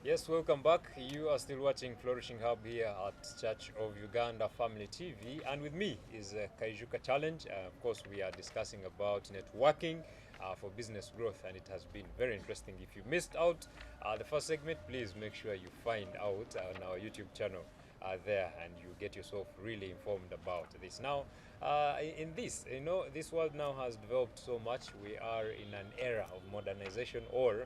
Yes, welcome back. You are still watching Flourishing Hub here at Church of Uganda Family TV, and with me is Kaijuko Challenge. Of course, we are discussing about networking for business growth, and it has been very interesting. If you missed out the first segment, please make sure you find out on our YouTube channel there, and you get yourself really informed about this. Now, in this, this world now has developed so much. We are in an era of modernization or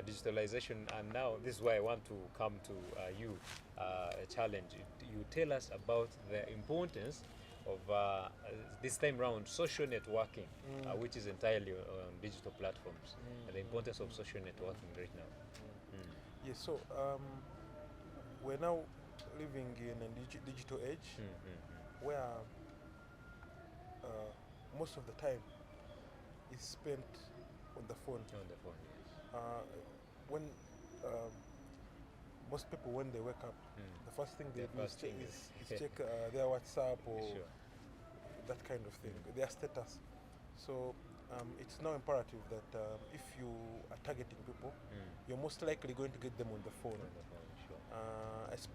digitalization, and now this is why I want to come to you, a challenge. You tell us about the importance of this time round social networking, which is entirely on digital platforms, and the importance of social networking right now. Mm. Yes, so we're now living in a digital age where uh, most of the time is spent on the phone. On the phone, yes. When most people, when they wake up, Mm. the first thing they The do first thing is check their WhatsApp or sure. that kind of thing, their status. So it's now imperative that if you are targeting people, you're most likely going to get them on the phone. On the phone, sure.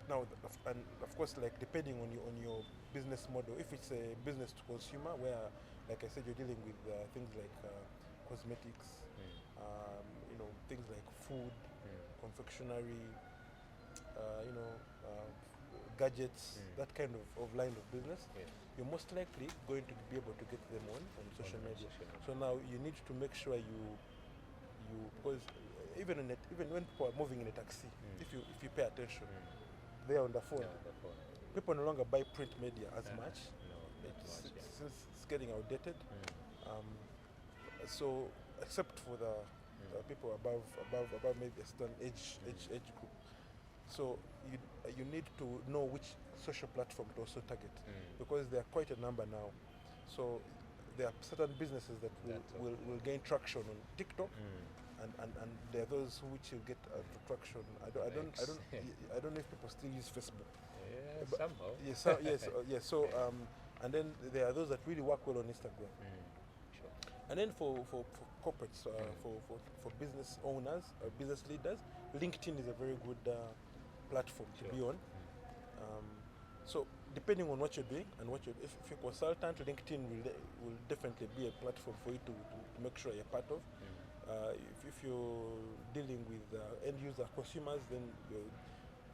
Now, and of course, like depending on your business model, if it's a business to consumer, where, like I said, you're dealing with things like cosmetics, things like food, confectionery, you know, gadgets, that kind of line of business, Yes. you're most likely going to be able to get them on social media. social media. So now you need to make sure because even when people are moving in a taxi, if you pay attention, they're on the phone. Yeah, on the phone. People no longer buy print media as much. No, not much. Yeah. Since it's getting outdated. Um, so except for the people above maybe a certain age group. So you need to know which social platform to also target, because there are quite a number now. So there are certain businesses that will gain traction on TikTok, and there are those which will get traction. I don't know if people still use Facebook. Yeah, But somehow. yes, yes, yes. So and then there are those that really work well on Instagram. Sure. And then for corporates, for business owners, business leaders, LinkedIn is a very good platform to be on. So depending on what you're doing and if you're a consultant, LinkedIn will definitely be a platform for you to make sure you're part of. If you're dealing with end user consumers, then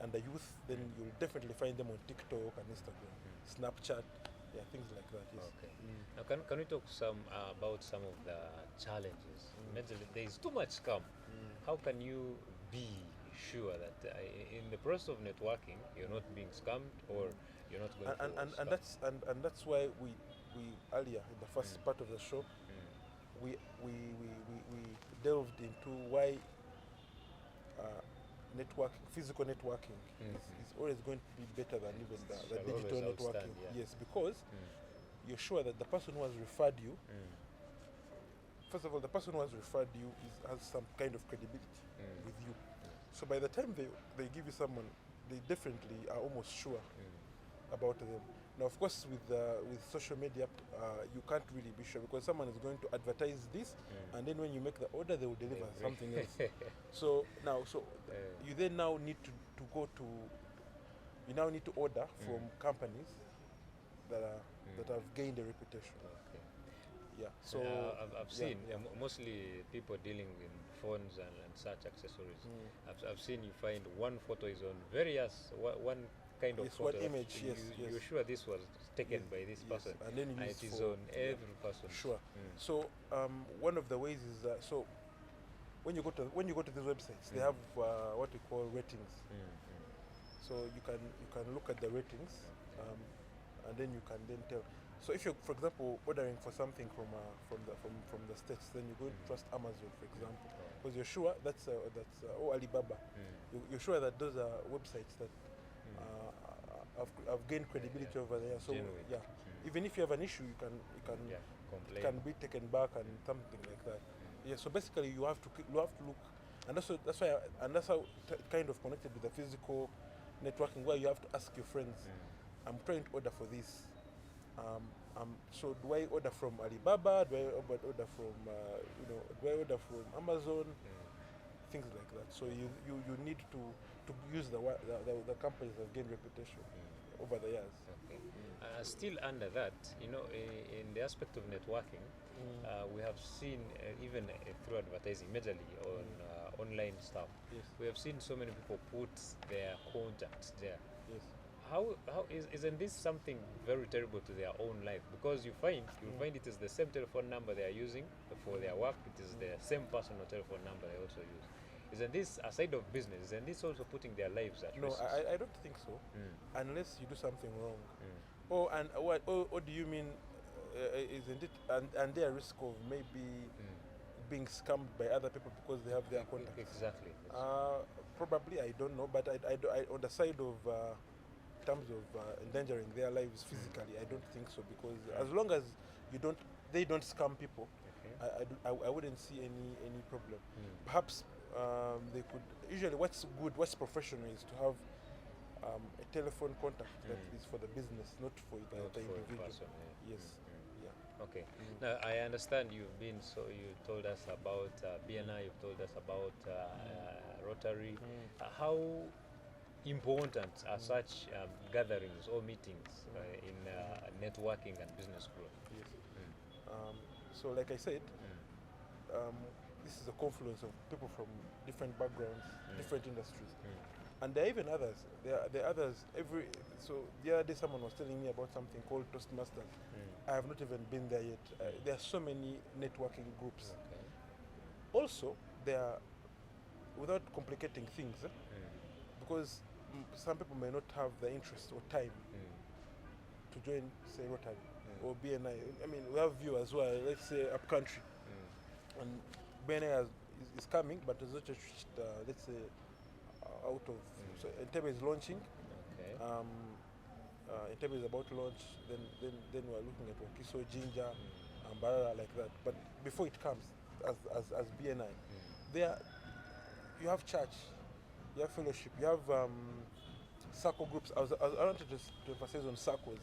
and the youth, then you'll definitely find them on TikTok and Instagram, Snapchat, yeah, things like that. Yes. Okay. Now, can we talk about some of the challenges? Mentally, there is too much scam. How can you be sure that in the process of networking, you're not being scammed or you're not going to And that's why we earlier in the first part of the show we delved into why physical networking is always going to be better than even the digital networking. Yeah. Yes, because you're sure that the person who has referred you, first of all, the person who has referred you has some kind of credibility with you. So by the time they give you someone, they definitely are almost sure about them. Now, of course, with social media, you can't really be sure, because someone is going to advertise this, and then when you make the order, they will deliver something else. So now, you then now need to go to, you now need to order from companies that have gained a reputation. Okay. Yeah. So I've seen mostly people dealing with phones and such accessories. I've seen you find one photo is on various one kind of Yes, photo. one image, yes, You're yes. sure this was taken Yes, by this yes. person, And then it is on every person. Sure. So one of the ways is so when you go to these websites, they have what we call ratings. So you can look at the ratings, and then you can then tell. So if you're, for example, ordering for something from the States, then you're going to trust Amazon, for example, because you're sure that's or Alibaba. You're sure that those are websites that have gained credibility over there. So Genuine. even if you have an issue, it Complain. can be taken back and something like that. Yeah. So basically, you have to look, and that's how kind of connected with the physical networking, where you have to ask your friends, I'm trying to order for this. So do I order from Alibaba? Do I order from do I order from Amazon? things like that. So you need to use the companies that gain reputation over the years. Okay. Still under that, in the aspect of networking, we have seen even through advertising, majorly on online stuff, Yes. we have seen so many people put their contacts there. Yes. How isn't this something very terrible to their own life? Because you'll find it is the same telephone number they are using for their work. It is the same personal telephone number they also use. Isn't this aside of business? Isn't this also putting their lives at No, risk? I don't think so, unless you do something wrong. Mm. Oh, and what do you mean? Isn't it? And their risk of maybe being scammed by other people because they have their contacts. Exactly. Probably, I don't know, but on the side of terms of endangering their lives physically, I don't think so, because as long as they don't scam people, Okay. I wouldn't see any problem. Perhaps they could. Usually, what's what's professional is to have a telephone contact that is for the business, not for the Not for a individual. person, yeah. Yes. Yeah. Okay. Now I understand you told us about BNI. You've told us about Rotary. How important are such gatherings or meetings in networking and business growth? Yes. So, like I said, this is a confluence of people from different backgrounds, different industries, and there are even others. There are others. So the other day, someone was telling me about something called Toastmasters. I have not even been there yet. There are so many networking groups. Okay. Also, there are, without complicating things, because some people may not have the interest or time to join, say, Rotary or BNI. I mean, we have viewers who are, let's say, up country, and BNI is coming, but it's not just reached, let's say, out of. So Entebbe is launching. Okay. Entebbe is about to launch. Then we're looking at Wakiso, Jinja, and Barara, like that. But before it comes, as BNI, there you have church, you have fellowship, you have circle groups. I wanted to emphasize on circles.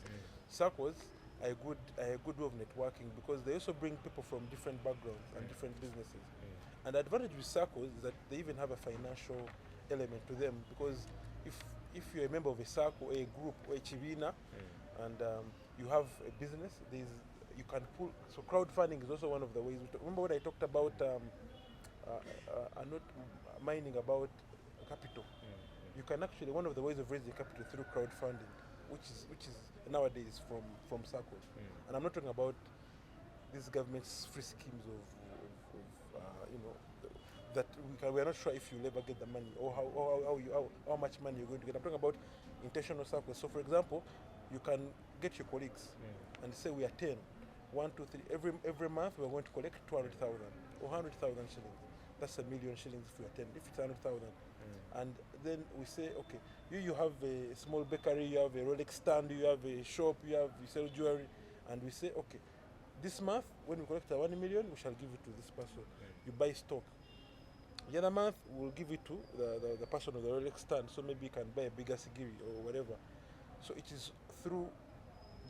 Circles are a good way of networking, because they also bring people from different backgrounds and different businesses. And the advantage with circles is that they even have a financial element to them, because if you're a member of a circle, a group, or a chivina, and you have a business, you can pull. So crowdfunding is also one of the ways. Remember when I talked about not mining about capital? You can actually, one of the ways of raising capital through crowdfunding, which is nowadays from circles. And I'm not talking about these government's free schemes of that we are not sure if you'll ever get the money, or how much money you're going to get. I'm talking about intentional circles. So, for example, you can get your colleagues and say we are 10, 1, 2, 3. Every month we are going to collect 200,000 or 100,000 shillings. That's a million shillings if we are 10. If it's 100,000, and then we say, okay, you have a small bakery, you have a Rolex stand, you have a shop, you sell jewelry, and we say, okay, this month when we collect 1 million, we shall give it to this person. You buy stock. The other month we'll give it to the person of the Rolex stand, so maybe you can buy a bigger sigiri or whatever. So it is through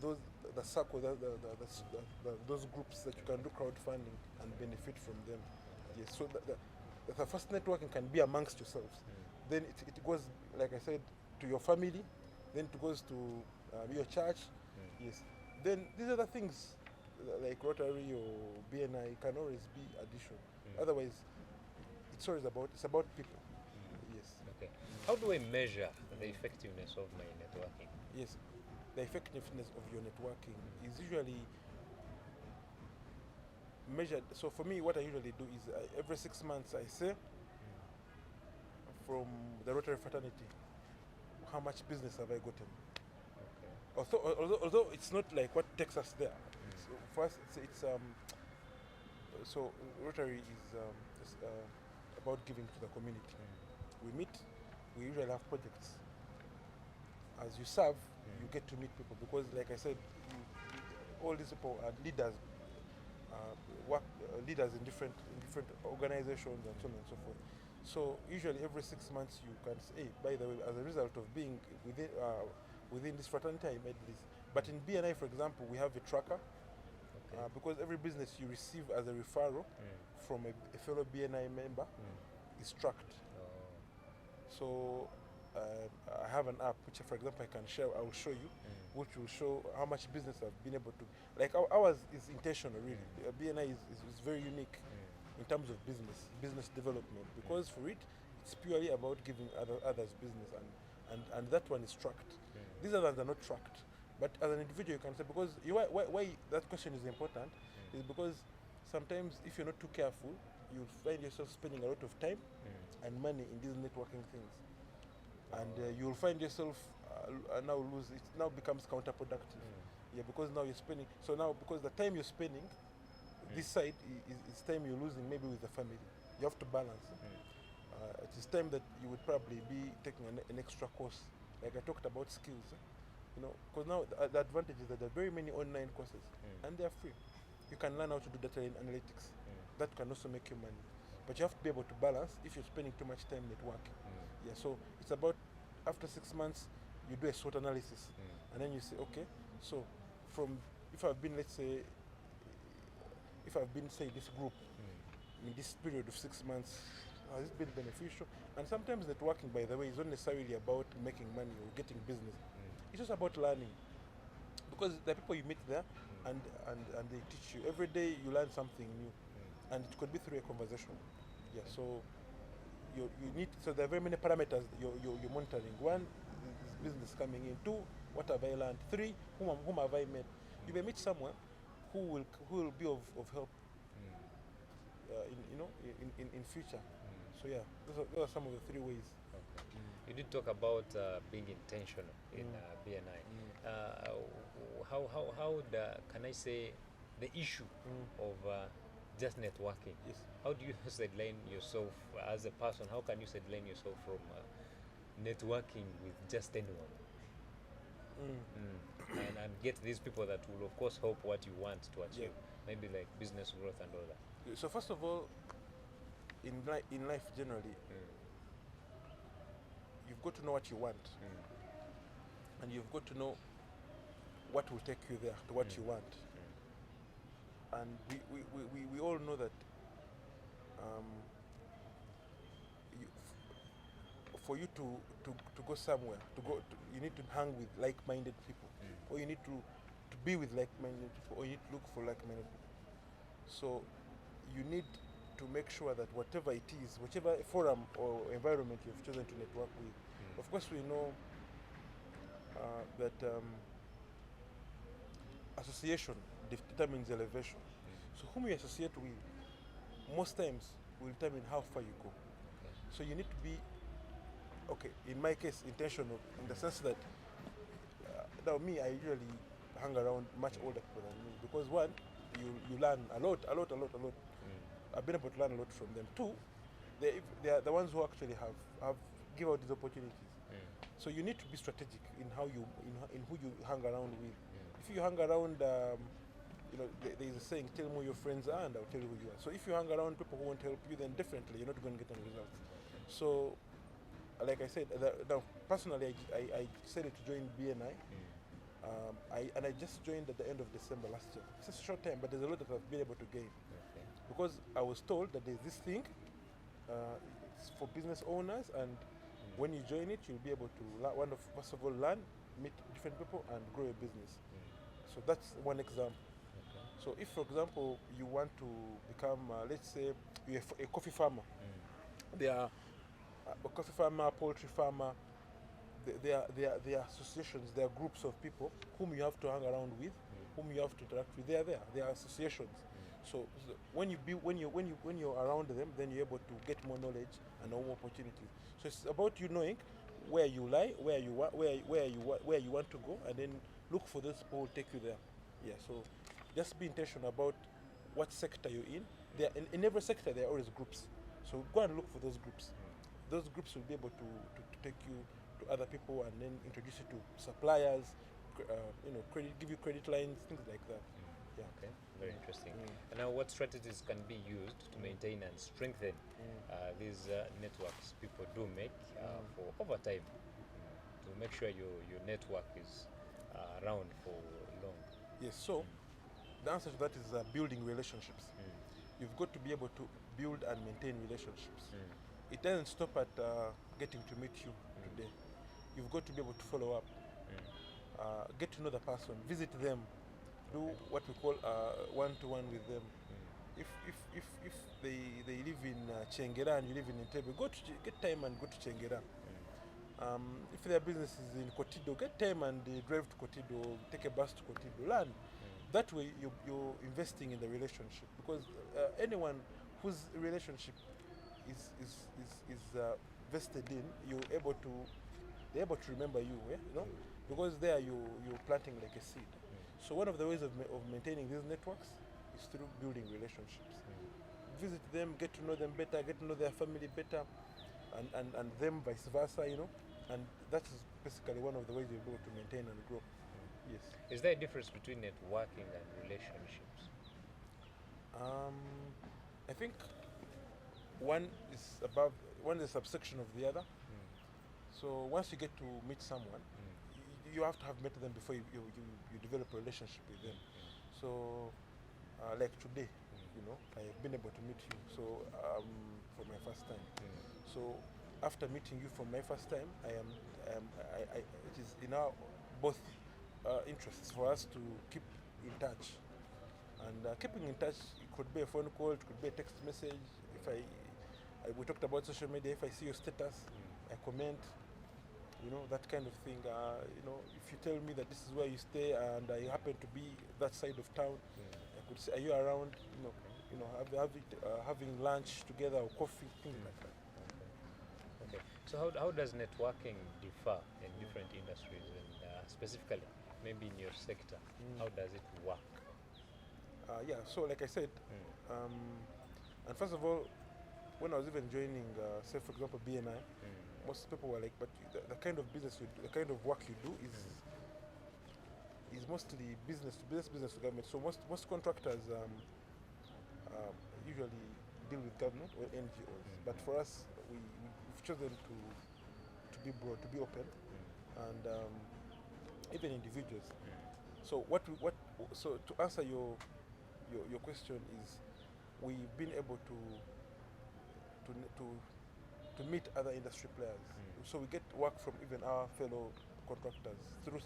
the circle, those groups that you can do crowdfunding and benefit from them. Yes. So the first networking can be amongst yourselves. Then it goes, like I said, to your family. Then it goes to your church. Yes. Then these other things like Rotary or BNI can always be addition. Otherwise, it's about people. Yes. Okay. How do I measure the effectiveness of my networking? Yes. The effectiveness of your networking is usually measured. So for me, what I usually do is every 6 months I say from the Rotary fraternity, how much business have I gotten? Okay. Although it's not like what takes us there. So for us, it's so Rotary is about giving to the community. We meet. We usually have projects. As you serve, you get to meet people, because, like I said, all these people are leaders, leaders in different organizations and so on and so forth. So usually every 6 months you can say, hey, by the way, as a result of being within this fraternity, I made this. But in BNI, for example, we have a tracker, because every business you receive as a referral from a fellow BNI member, is tracked. Oh. So I have an app which, for example, I will show you, which will show how much business I've been able to. Like ours is intentional, really. BNI is very unique in terms of business development, because for it, it's purely about giving others business, and that one is tracked. These others are not tracked. But as an individual, you can say, because why that question is important is because sometimes if you're not too careful, you'll find yourself spending a lot of time and money in these networking things, and you'll find yourself it now becomes counterproductive. Yeah, because now you're spending. So now, because the time you're spending, this side is time you're losing maybe with the family. You have to balance. It is time that you would probably be taking an extra course, like I talked about skills. Because now the advantage is that there are very many online courses, and they are free. You can learn how to do data analytics. That can also make you money. But you have to be able to balance if you're spending too much time networking. Yeah, so it's about, after 6 months, you do a SWOT analysis, and then you say, okay, so if I've been, say, this group in this period of 6 months, has it been beneficial? And sometimes networking, by the way, is not necessarily about making money or getting business. It's just about learning, because the people you meet there, and they teach you every day. You learn something new, and it could be through a conversation. Yeah. So you need. So there are very many parameters you're monitoring. One is business coming in. Two, what have I learned? Three, whom have I met? You may meet someone who will be of help. In future. So yeah, those are some of the 3 ways. Okay. You did talk about being intentional in BNI. Can I say the issue of just networking? Yes. How do you sideline yourself as a person? How can you sideline yourself from networking with just anyone? And get these people that will, of course, help what you want to achieve, maybe like business growth and all that. So first of all, in life generally, you've got to know what you want, and you've got to know what will take you there to what you want. And we all know that for you to go somewhere, you need to hang with like-minded people, or you need to be with like-minded people, or you need to look for like-minded people. So you need to make sure that whatever it is, whichever forum or environment you've chosen to network with, of course we know that association determines elevation. So whom you associate with, most times, will determine how far you go. So you need to be, okay, in my case, intentional, in the sense that now me, I usually hang around much older people than me, because one, you learn a lot. I've been able to learn a lot from them. Two, they are the ones who actually have give out these opportunities. So you need to be strategic in how you in who you hang around with. If you hang around, there is a saying, tell me who your friends are and I'll tell you who you are. So if you hang around people who won't help you, then definitely you're not going to get any results. So, like I said, now personally, I decided to join BNI. I just joined at the end of December last year. It's a short time, but there's a lot that I've been able to gain. Because I was told that there's this thing, it's for business owners, and when you join it, you'll be able to first of all learn, meet different people, and grow your business. So that's one example. So if, for example, you want to become, let's say, you're a coffee farmer, there are a coffee farmer, poultry farmer, there are associations, there are groups of people whom you have to hang around with, whom you have to interact with. They are there. They are associations. So when you're around them, then you're able to get more knowledge and more opportunities. So it's about you knowing where you lie, where you want to go, and then look for those people who take you there. Yeah. So just be intentional about what sector you're in. In every sector there are always groups. So go and look for those groups. Those groups will be able to take you to other people, and then introduce you to suppliers, give you credit lines, things like that. Yeah. Okay, very interesting. And now, what strategies can be used to maintain and strengthen these networks people do make for over time, to make sure your network is around for long? Yes. So the answer to that is building relationships. You've got to be able to build and maintain relationships. it doesn't stop at getting to meet you today. You've got to be able to follow up, get to know the person, visit them, do what we call one-to-one with them. If they live in Chengera and you live in Entebbe, get time and go to Chengera. If their business is in Kotido, get time and drive to Kotido, take a bus to Kotido, learn. That way you're investing in the relationship, because anyone whose relationship is vested in, they're able to remember you, because there you're planting like a seed. So one of the ways of maintaining these networks is through building relationships. Visit them, get to know them better, get to know their family better, and them vice versa, and that is basically one of the ways you're able to maintain and grow. Yes. Is there a difference between networking and relationships? I think one is a subsection of the other. So once you get to meet someone, you have to have met them before you develop a relationship with them. So like today, I've been able to meet you for my first time. So after meeting you for my first time, it is in our both interests for us to keep in touch. And keeping in touch, it could be a phone call, it could be a text message. We talked about social media. If I see your status, I comment, that kind of thing. If you tell me that this is where you stay and I happen to be that side of town, I could say, are you around? Having lunch together or coffee, things like that. Okay. So how does networking differ in different industries, and specifically maybe in your sector? How does it work? So like I said, and first of all, when I was even joining, say for example, BNI, most people were like, but the kind of business the kind of work you do is mostly business to government. So most contractors usually deal with government or NGOs. But for us, we've chosen to be broad, to be open, and even individuals. So so to answer your question is, we've been able to meet other industry players. So we get work from even our fellow contractors through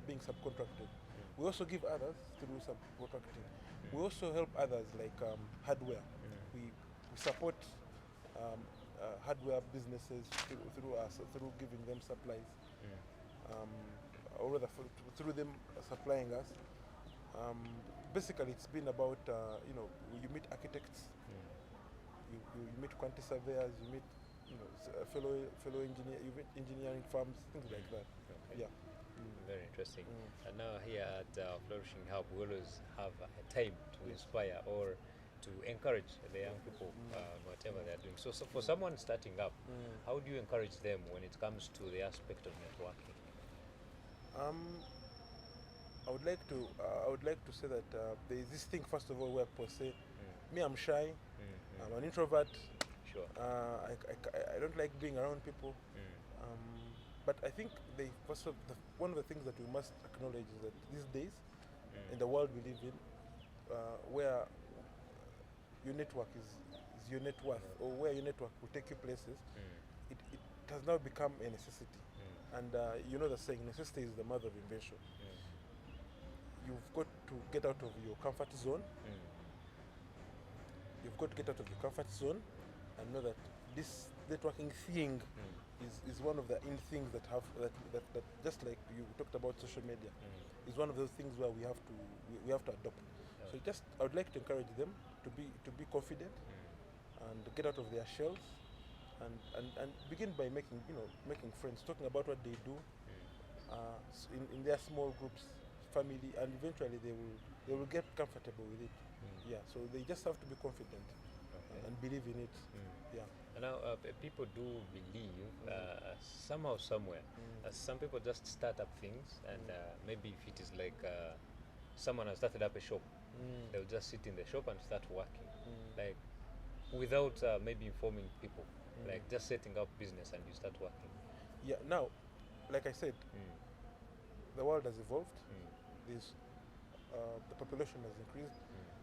being subcontracted. We also give others through subcontracting. We also help others like hardware. We support hardware businesses through giving them supplies, or rather through them supplying us. Basically, it's been about you meet architects, you meet quantity surveyors, you meet fellow engineer, you meet engineering firms, things like that. Okay. Yeah. Very interesting. And now here at Flourishing Hub, we always have a time to inspire or to encourage the young people, whatever they're doing. So for someone starting up, how do you encourage them when it comes to the aspect of networking? I would like to say that there is this thing, first of all, where people say, me, I'm shy, I'm an introvert. Sure. I don't like being around people. But I think one of the things that we must acknowledge is that these days, in the world we live in, where your network is your net worth, or where your network will take you places, it has now become a necessity. And the saying, necessity is the mother of invention. You've got to get out of your comfort zone. You've got to get out of your comfort zone and know that this networking thing is one of the in things that just like you talked about social media, is one of those things where we have to adopt. So I would like to encourage them to be confident and get out of their shells and begin by making friends, talking about what they do in their small groups, family, and eventually they will get comfortable with it. Yeah, so they just have to be confident and believe in it. Yeah. And now people do believe somehow, somewhere, some people just start up things, and maybe if it is like someone has started up a shop, they'll just sit in the shop and start working, like without maybe informing people, like just setting up business and you start working. Yeah. Now, like I said, the world has evolved. The population has increased.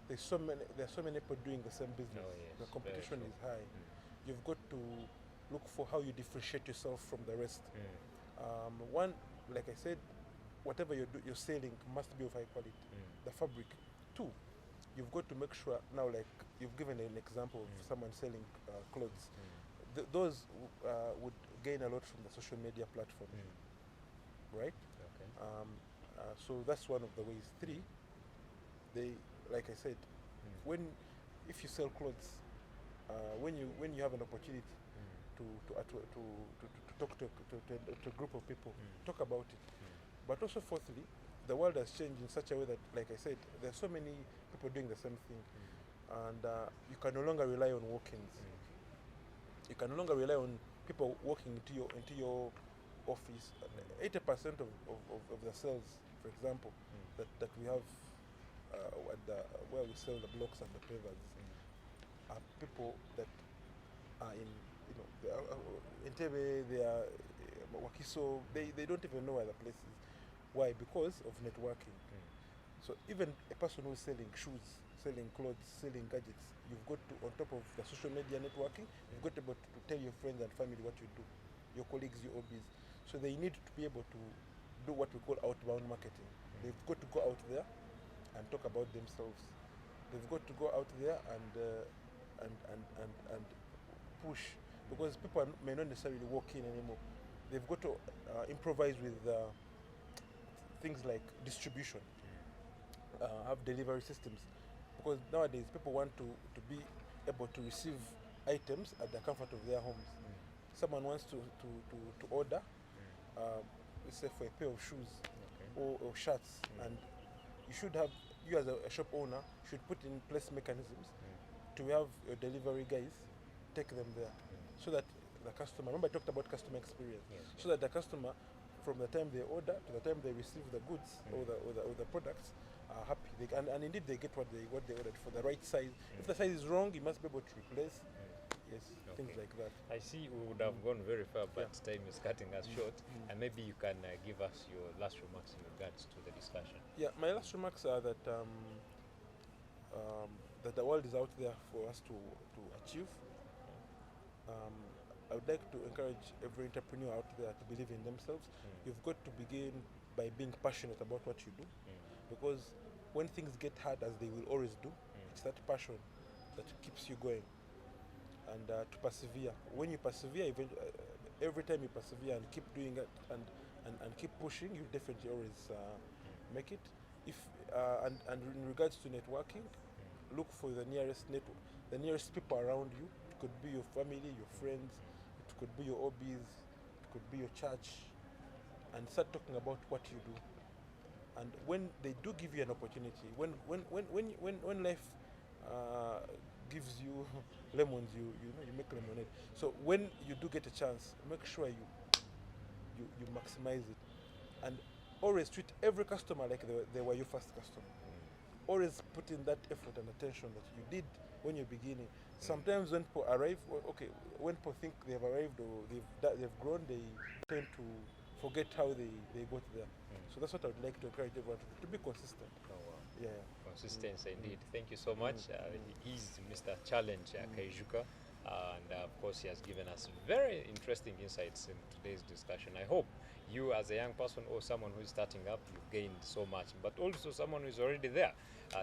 There are so many people doing the same business. Oh, yes. The competition is high. you've got to look for how you differentiate yourself from the rest. One, like I said, whatever you're selling must be of high quality. The fabric. Two, you've got to make sure now, like you've given an example of someone selling clothes. Those would gain a lot from the social media platform, right? Okay. So that's one of the ways. Three, they, like I said, when if you sell clothes, when you have an opportunity to talk to a group of people, talk about it. But also fourthly, the world has changed in such a way that, like I said, there are so many people doing the same thing, and you can no longer rely on walk-ins. You can no longer rely on people walking into your office. 80% of the sales, for example, that we have where we sell the blocks and the pavers are people that are in, they are, in Tebe, they are Wakiso, they don't even know other places. Why? Because of networking. So even a person who's selling shoes, selling clothes, selling gadgets, you've got to, on top of the social media networking, you've got to be able to tell your friends and family what you do, your colleagues, your hobbies. So they need to be able to do what we call outbound marketing. They've got to go out there and talk about themselves. They've got to go out there and push, because people may not necessarily walk in anymore. They've got to improvise with things like distribution, have delivery systems, because nowadays people want to be able to receive items at the comfort of their homes. Someone wants to order, let's say for a pair of shoes or shirts, and you as a shop owner should put in place mechanisms to have your delivery guys take them there, so that the customer, remember I talked about customer experience, so that the customer, from the time they order to the time they receive the goods or the products, are happy. And indeed they get what they ordered for the right size. If the size is wrong, you must be able to replace. Yes, things like that. I see we would have gone very far, but time is cutting us short. And maybe you can give us your last remarks in regards to the discussion. Yeah, my last remarks are that that the world is out there for us to achieve. I would like to encourage every entrepreneur out there to believe in themselves. You've got to begin by being passionate about what you do, because when things get hard, as they will always do, it's that passion that keeps you going, and to persevere. When you persevere, every time you persevere and keep doing it and keep pushing, you definitely always make it. If and in regards to networking, look for the nearest people around you. It could be your family, your friends, it could be your hobbies, it could be your church, and start talking about what you do. And when they do give you an opportunity, when life gives you lemons, you make lemonade. So when you do get a chance, make sure you maximize it, and always treat every customer like they were your first customer. Always put in that effort and attention that you did when you're beginning. Sometimes when people arrive, when people think they've arrived or they've grown, they tend to forget how they got there. So that's what I would like to encourage everyone to be consistent. Oh, wow. Yeah. Consistency indeed. Thank you so much. He is Mr. Challenge Kaijuko, and of course he has given us very interesting insights in today's discussion. I hope you, as a young person or someone who is starting up, you've gained so much, but also someone who is already there.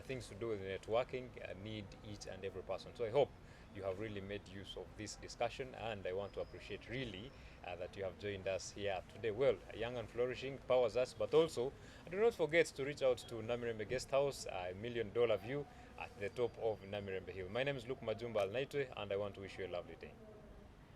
Things to do with networking need each and every person. So I hope you have really made use of this discussion, and I want to appreciate really that you have joined us here today. Well, Young and Flourishing powers us, but also do not forget to reach out to Namirembe Guest House, $1 million view at the top of Namirembe Hill. My name is Luke Majumba Alnaitwe, and I want to wish you a lovely day.